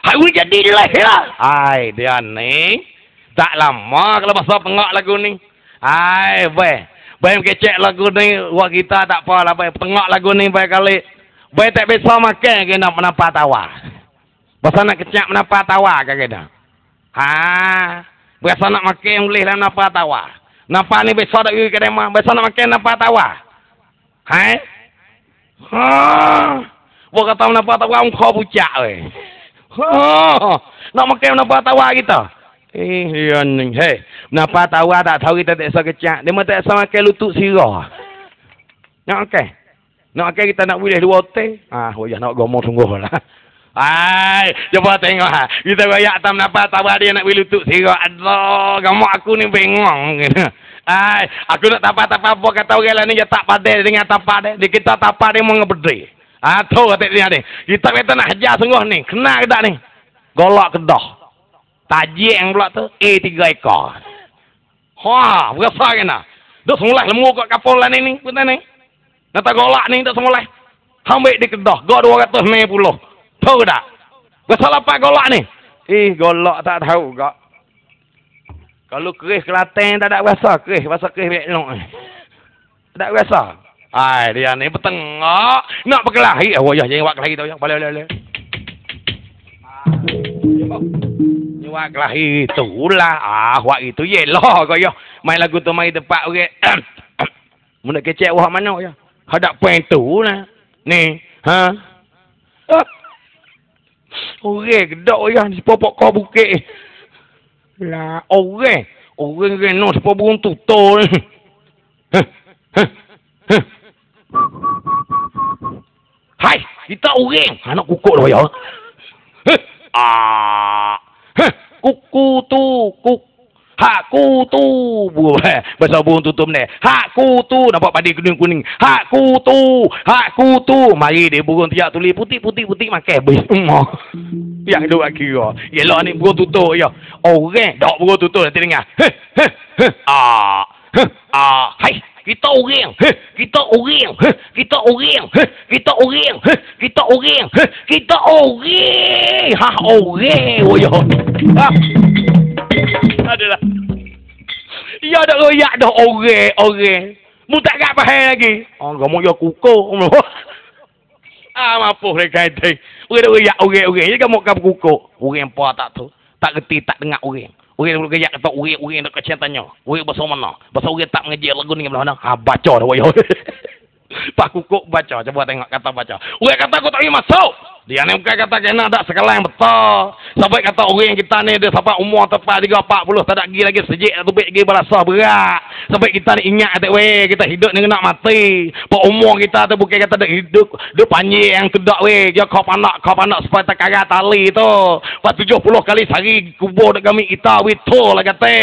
Hai, weh jadi leh lah. Hai, dia ni. Tak lama kalau bahasa pengak lagu ni. Hai, baik kecek lagu ni. Wak kita tak apa lah. Pengak lagu ni baik kali. Baik tak bisa makan kena menapa tawa. Bahasa nak kecek menapa tawa kena. Bahasa nak makan boleh lah menapa tawa. Napa ni besok tak pergi ke demah. Bahasa nak makan menapa tawa. Hai. Wak kata menapa tawa kau pucak weh. Nak makan menapa tawa kita. Dia ni. Hei, kenapa tahu tak tahu kita tak bisa kecak. Dia tak bisa makan lutut sirah. Nak makan? Nak makan kita nak boleh dua teh. Wajah nak gomong sungguh lah. Hai, cuba tengok Kita rayak tam kenapa tahu dia nak boleh lutut sirah. Aduh, gamak aku ni bengong. Hai, aku nak tapak apa kata orang lain ni dia tak padai dengan tapak dia. Kita tapak dia mau ngebedri. Tu kata dia ni. Kita kata nak hajar sungguh ni. Kena ke tak ni? Golak kedah. Tajik yang pula tu, 3 ekor. Berasa kena. Duk semulai lemu kat kapal lah ni. Betul ni. Nata golak ni, duk semulai. Ambil di kedah. Gak 290. Tahu tak? Berasa lapak golak ni. Golak tak tahu kak. Kalau keris Kelantan tak ada berasa. Bahasa keris Vietnam. Tak berasa. Dia ni bertengok. Nak berkelahi. Jangan buat kelahi tau. Boleh. Wak kelahi itulah. Wak itu yelah kau ya. Main lagu tu main tempat orang. Mula kecek wak mana ya. Hadap poin tu lah. Ni. Ha? Orang gedak ya di popok kau bukit. Lah orang reno sepo burung tutul. Hai, kita orang. Anak kukuk dah ya. Kuku tu, hakku tu. Bahasa burung tutup ni. Hakku tu. Nampak padi kuning-kuning. Hakku tu. Mari dia burung tiak tulis putih makan. Tiak duk kira. Yelah ni burung tutup ya. Orang dak burung tutup nanti dengar. Hai, kita orang. Ha, orang. Oh ya. Adalah. Ya dak royak dah orang. Mu tak gak faham lagi. Kamu ya kukuh. Mampu mereka itu. Orang royak orang. Jadi kamu kap kukuh. Orang apa tak tu. Tak reti, tak dengar orang. Orang royak kata orang nak kecil tanya. Orang bahasa mana? Bahasa orang tak mengaji lagu ni belah mana? Baca dah wayo. Pak kukuh baca, coba tengok kata baca. Orang kata aku tak boleh masuk. Dia ni bukan kata kena ada sekala yang betul. Sampai kata orang kita ni dia sampai umur tepat 30 tak ada lagi sejik tu baik lagi berasa berat. Sampai kita ni ingat atik weh kita hidup ni nak mati. Pak umur kita tu bukan kata dak hidup panjang yang tidak weh. Dia kau panak supaya tak kagak tali tu. Pak 70 kali sehari kubur dak kami kita betul lah kata.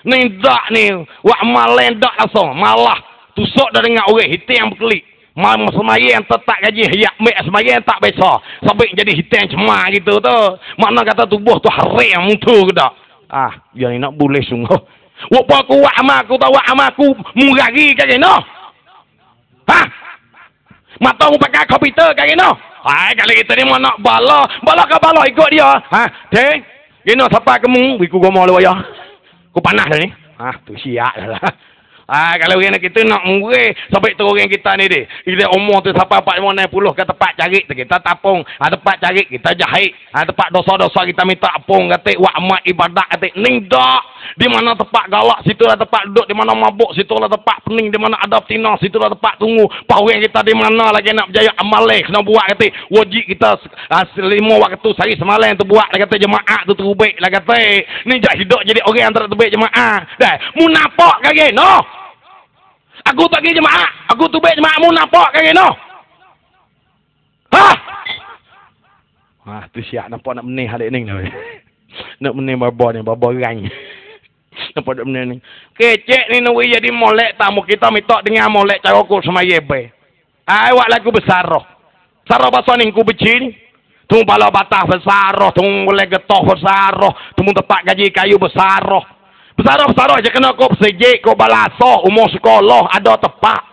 Ni dak ni wak malen dak langsung malah tusuk dah dengar orang hitam yang berkelik. Mam semayang tetap gaji hiyak mek semayang tak biasa. Sampai jadi hitam cemar gitu tu. Makna kata tubuh tu haram tu ke tak? Dia ni nak boleh sungguh. Wapa aku wak amaku tahu wak amaku murari kan kena. Mata aku pakai komputer kan kena. Kali kita ni mau nak bala ke bala ikut dia. Teng. Kena siapa kamu? Wiku gomo lu ya. Ku panas dah ni. Tu siap dah lah. Kalau orang kita nak murih sampai tu orang kita ni dia. Dia umur tu sampai 40 ke tempat cari kita tapung. Tempat cari kita jahit. Tempat dosa-dosa kita minta apung kata wak mat ibadat kata ning dak. Di mana tempat galak situlah tempat duduk, di mana mabuk situlah tempat pening, di mana ada betina situlah tempat tunggu. Pawang kita di mana lagi nak berjaya amal kena buat kata wajib kita 5 waktu sehari semalam tu buat kata jemaah tu terbaik lah kata. Ni jak hidup jadi orang antara terbaik jemaah. Dah munafik kage no. Aku tak pergi jemaah. Aku tu baik jemaah mu nampak kan no. Tu siap nampak nak menih halik ni dah. Nak menih baba rang. Nampak nak menih ni. Kecek ni nak jadi molek tamu kita minta dengan molek cara aku semaya be. Awak lagu besar roh. Sarah bahasa ni ku beci ni. Tung pala batah besar roh, tung boleh getah besar roh, tung tempat gaji kayu besar roh. Besar-besar je kena kau sejik, kau balasoh, umur sekolah, ada tepat.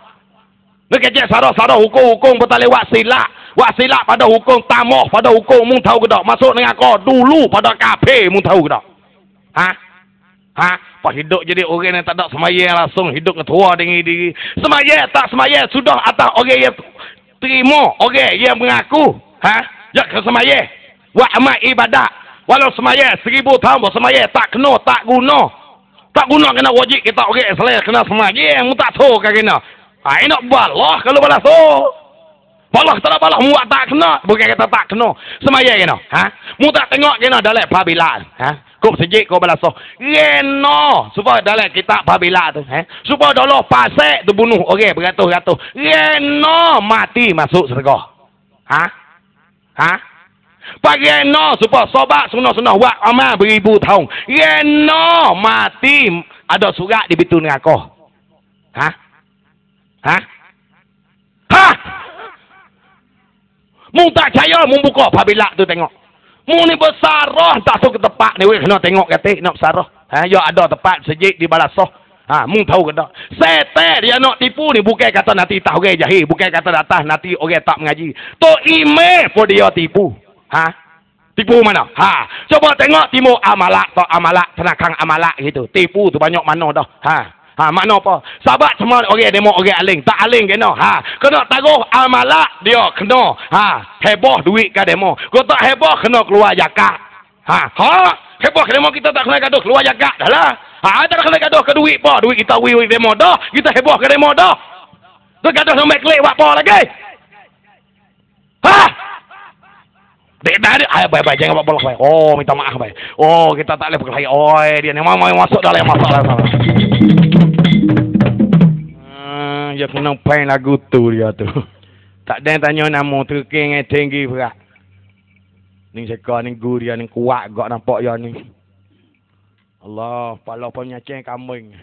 Dia kecek sarah-sarah hukum-hukum betul lewat silap. Wak silap pada hukum tamoh, pada hukum mung tahu ke tak? Masuk dengan kau dulu pada kafe mung tahu ke tak? Pak hidup jadi orang yang tak ada semayang langsung, hidup ketua dengan diri. Semayang tak semayang, sudah atas orang yang terima, orang yang mengaku. Jak ke semayang. Wak amat ibadat. Walau semayang 1000 tahun semayang tak kena, tak guna. Tak guna kena wajib kita orang Islam kena semayang mu tak tahu kan kena. Nak balah kalau balah tu. Balah tak balah mu tak kena, bukan kata tak kena. Semayang kena. Mu tak tengok kena dalam Babilan. Kau sejik kau balah so. Kena supaya dalam kitab Babilan tu, supaya dulu pasek tu bunuh orang beratus-ratus. Kena mati masuk syurga. Pagi no supaya sobat sunah-sunah wak amal 1000 tahun. No mati ada surat di bitu dengan kau. Mu tak percaya mu buka Babilan tu tengok. Mu ni bersarah tak tahu ke tempat ni weh kena tengok kata nak bersarah. Ya ada tempat sejik di balasoh. Mu tahu ke tak? Setan dia nak tipu ni bukan kata nanti tak orang jahil, bukan kata datang nanti orang tak mengaji. Tu email pun dia tipu. Tipu mana? Coba tengok timur amalak atau amalak tenakang amalak gitu. Tipu tu banyak mana dah. Makna apa? Sahabat semua orang demo orang aling, tak aling kena. Kena taruh amalak dia kena. Heboh duit ke demo. Kalau tak heboh kena keluar zakat. Heboh demo kita tak kena gaduh keluar zakat dah lah. Tak kena gaduh ke duit apa? Duit kita wi demo dah. Kita heboh ke demo dah. Tu gaduh sampai klik buat apa lagi? Ha? Dek dah ada. Ayo baik-baik jangan buat bolak baik. Oh, minta maaf baik. Oh, kita tak boleh berkelahi. Oh, dia ni mau masuk dalam masalah. Dia kena pain lagu tu dia tu. Tak ada yang tanya nama terking tinggi berat. Ni seka ni guru dia ni kuat gak nampak dia ni. Allah, pala punya ceng kambing.